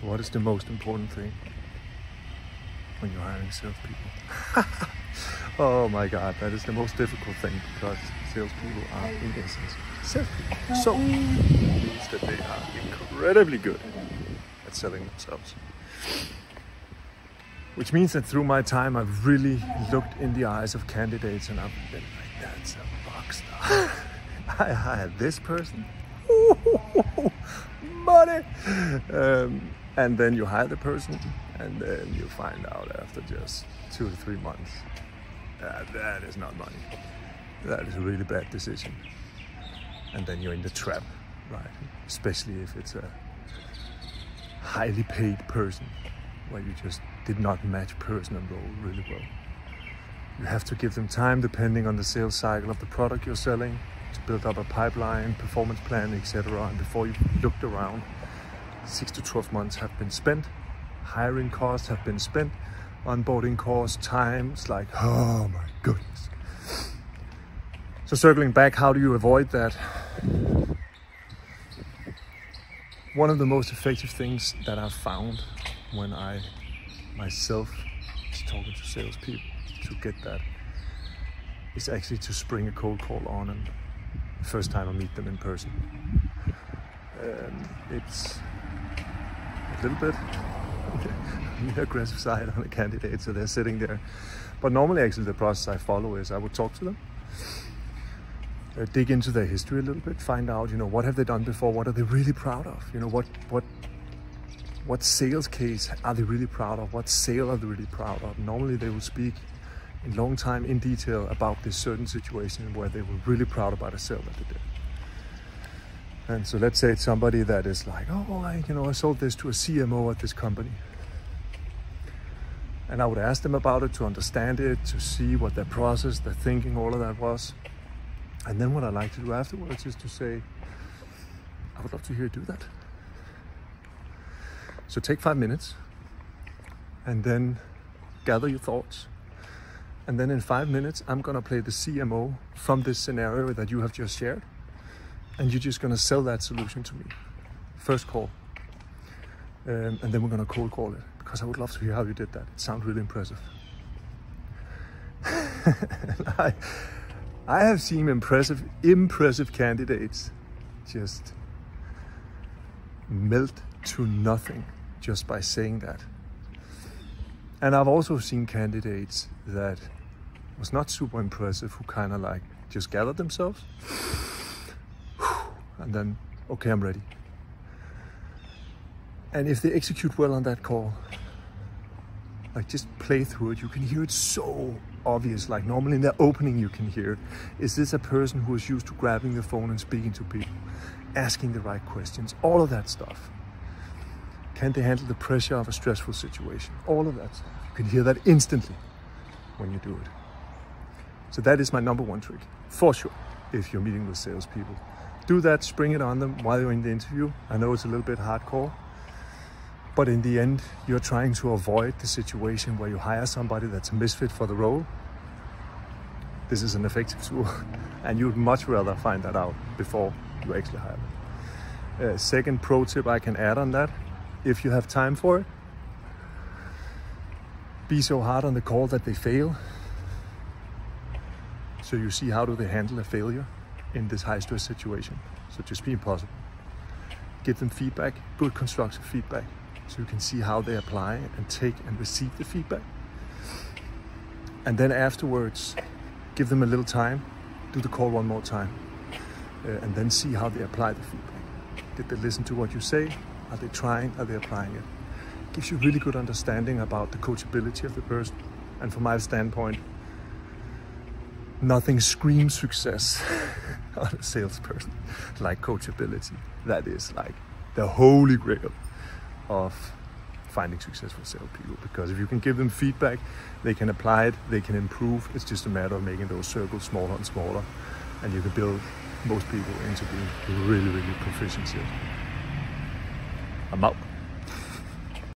What is the most important thing when you're hiring salespeople? Oh my God, that is the most difficult thing, because salespeople are in essence salespeople. So it means that they are incredibly good at selling themselves. Which means that through my time, I've really looked in the eyes of candidates and I've been like, that's a rock star. I hired this person. Money! And then you hire the person, and then you find out after just 2 to 3 months that is not money. That is a really bad decision. And then you're in the trap, right? Especially if it's a highly paid person where you just did not match person and role really well. You have to give them time, depending on the sales cycle of the product you're selling, to build up a pipeline, performance plan, etc. And before you looked around, 6 to 12 months have been spent. Hiring costs have been spent. Onboarding costs, times, like, oh my goodness. So circling back, how do you avoid that? One of the most effective things that I've found when I myself is talking to salespeople to get that is actually to spring a cold call on them the first time I meet them in person. It's a little bit on the aggressive side on the candidate, so they're sitting there. But normally actually the process I follow is I would talk to them, dig into their history a little bit, find out, you know, what have they done before, what are they really proud of, you know, what sales case are they really proud of, what sale are they really proud of. Normally they will speak in long time in detail about this certain situation where they were really proud about a sale that they did. And so let's say it's somebody that is like, oh, I sold this to a CMO at this company. And I would ask them about it to understand it, to see what their process, their thinking, all of that was. And then what I like to do afterwards is to say, I would love to hear you do that. So take 5 minutes and then gather your thoughts. And then in 5 minutes, I'm gonna play the CMO from this scenario that you have just shared. And you're just gonna sell that solution to me. First call. And then we're gonna cold call it, because I would love to hear how you did that. It sounds really impressive. I have seen impressive candidates just melt to nothing just by saying that. And I've also seen candidates that was not super impressive, who kind of like just gathered themselves and then, okay, I'm ready. And if they execute well on that call, like just play through it, you can hear it so obvious. Like normally in the opening you can hear, is this a person who is used to grabbing the phone and speaking to people, asking the right questions, all of that stuff. Can they handle the pressure of a stressful situation? All of that stuff. You can hear that instantly when you do it. So that is my number one trick, for sure, if you're meeting with salespeople. Do that, spring it on them while you're in the interview. I know it's a little bit hardcore, but in the end, you're trying to avoid the situation where you hire somebody that's a misfit for the role. This is an effective tool, and you'd much rather find that out before you actually hire them. Second pro tip I can add on that, if you have time for it, be so hard on the call that they fail. So you see, how do they handle a failure in this high stress situation? So just be impossible. Give them feedback, good constructive feedback, so you can see how they apply and take and receive the feedback. And then afterwards, give them a little time, do the call one more time, and then see how they apply the feedback. Did they listen to what you say? Are they trying? Are they applying it? Gives you really good understanding about the coachability of the person. And from my standpoint, nothing screams success on a salesperson like coachability. That is like the holy grail of finding successful salespeople, because if you can give them feedback, they can apply it, they can improve. It's just a matter of making those circles smaller and smaller, and you can build most people into being really, really proficient salespeople. I'm out.